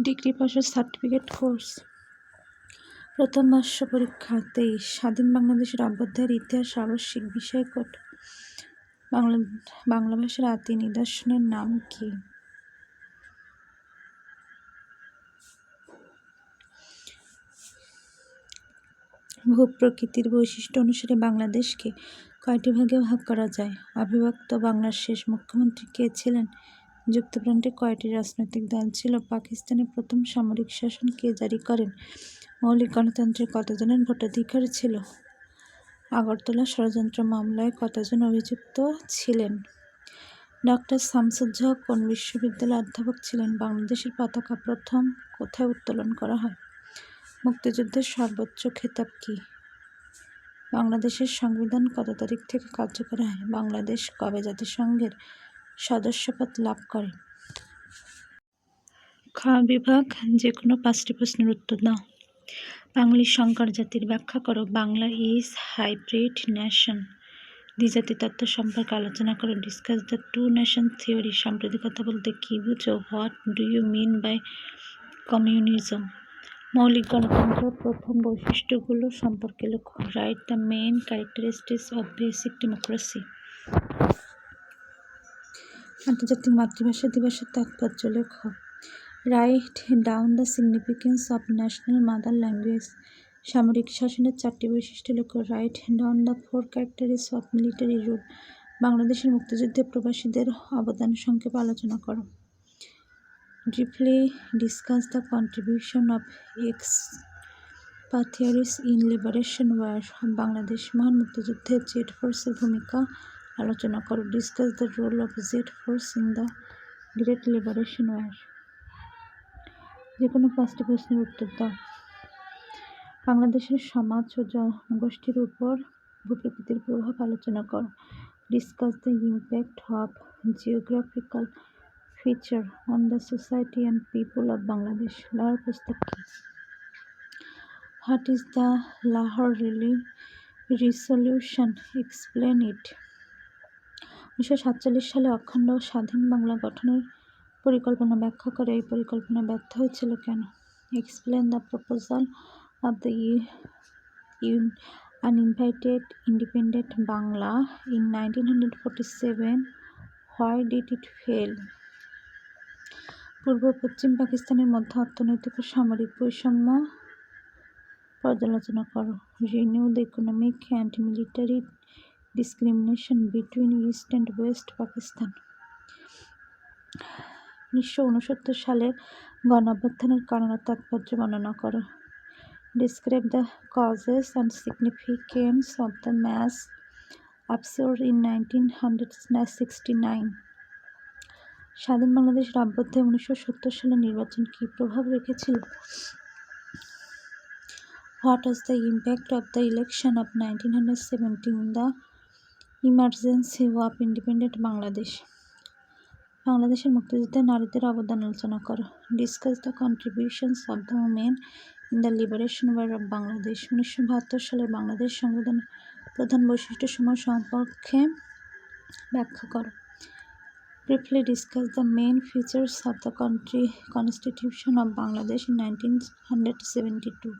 Degree পাশের certificate course. প্রথম বর্ষ পরীক্ষা 23। স্বাধীন বাংলাদেশের অভ্যুদয়ের ইতিহাস আবশ্যিক বিষয় কোড। বাংলা ভাষার আদি নিদর্শনের নাম কি? ভূপ্রকৃতির বৈশিষ্ট্য অনুসারে বাংলাদেশকে কয়টি ভাগে ভাগ করা যায়? অবিভক্ত বাংলার শেষ মুখ্যমন্ত্রী কে ছিলেন? যুক্তফ্রন্টে কয়টি রাজনৈতিক দল ছিল? পাকিস্তানের প্রথম সামরিক শাসন কে জারি করেন? মৌলিক গণতন্ত্রে কতজনের ভোটাধিকার ছিল? আগরতলা ষড়যন্ত্র মামলায় কতজন অভিযুক্ত ছিলেন? ডক্টর শামসুজ্জোহা কোন বিশ্ববিদ্যালয়ের অধ্যাপক ছিলেন? বাংলাদেশের পতাকা প্রথম কোথায় উত্তোলন করা হয়? মুক্তিযুদ্ধের সর্বোচ্চ খেতাব কি? বাংলাদেশের সংবিধান কত তারিখ থেকে কার্যকর হয়? বাংলাদেশ কবে জাতিসংঘের সদস্যপদ লাভ করে? খ বিভাগ যে কোনো 5টি প্রশ্নের উত্তর দাও। বাঙালি সংকর জাতির ব্যাখ্যা করো। Bangla is hybrid nation. দ্বিজাতি তত্ত্ব সম্পর্কে আলোচনা করো। Discuss the two nation theory. সাম্প্রদায়িকতা বলতে কি বুঝো? What do you mean by communism? মৌলিক গণতন্ত্রের প্রথম বৈশিষ্ট্যগুলো সম্পর্কে লেখো। Write the main characteristics of basic democracy. আন্তর্জাতিক মাতৃভাষা দিবসের তাৎপর্য লেখো। Write down the significance of national mother language. সামরিক শাসনের 4টি বৈশিষ্ট্য লেখো। Write down the 4 characteristics of military rule. বাংলাদেশের মুক্তিযুদ্ধে প্রবাসীদের অবদান সংক্ষেপে আলোচনা করো। Briefly discuss the contribution of expatriates in liberation war. Bangladesh মহান মুক্তিযুদ্ধে জেড ফোর্সের ভূমিকা আলোচনা করো। Discuss the role of Z force in the great liberation war. যে কোনো 5টি প্রশ্নের উত্তর দাও। বাংলাদেশের সমাজ ও জনগোষ্ঠীর উপর ভূপ্রকৃতির প্রভাব আলোচনা করো। Discuss the impact of geographical feature on the society and people of Bangladesh. Lahore প্রস্তাব কি? What is the Lahore resolution? Explain it. 1947 সালে অখণ্ড ও স্বাধীন বাংলা গঠনের পরিকল্পনা ব্যাখ্যা করে। এই পরিকল্পনা ব্যর্থ হয়েছিল কেন? Explain the proposal of the uninvited independent Bangla in 1947. Why did it fail? পূর্ব পশ্চিম পাকিস্তানের মধ্যে অর্থনৈতিক ও সামরিক বৈষম্য পর্যালোচনা করো। Renew the economic and military discrimination between east and west Pakistan. 1969 সালের গণ অভ্যুত্থানের কারণ ও তাৎপর্য বর্ণনা করো। Describe the causes and significance of the mass upsurge in 1969। স্বাধীন বাংলাদেশের অভ্যুদয়ে 1970 সালের নির্বাচন কী প্রভাব রেখেছিল? What was the impact of the election of 1970 in the emergency of independent Bangladesh? বাংলাদেশের মুক্তিযুদ্ধে নারীদের অবদান আলোচনা করো। Discuss the contributions of the women in the liberation war of Bangladesh. 1972 সালের বাংলাদেশ সংবিধানের প্রধান বৈশিষ্ট্যসমূহ সম্পর্কে ব্যাখ্যা করো। Briefly discuss the main features of the constitution of Bangladesh in 1972।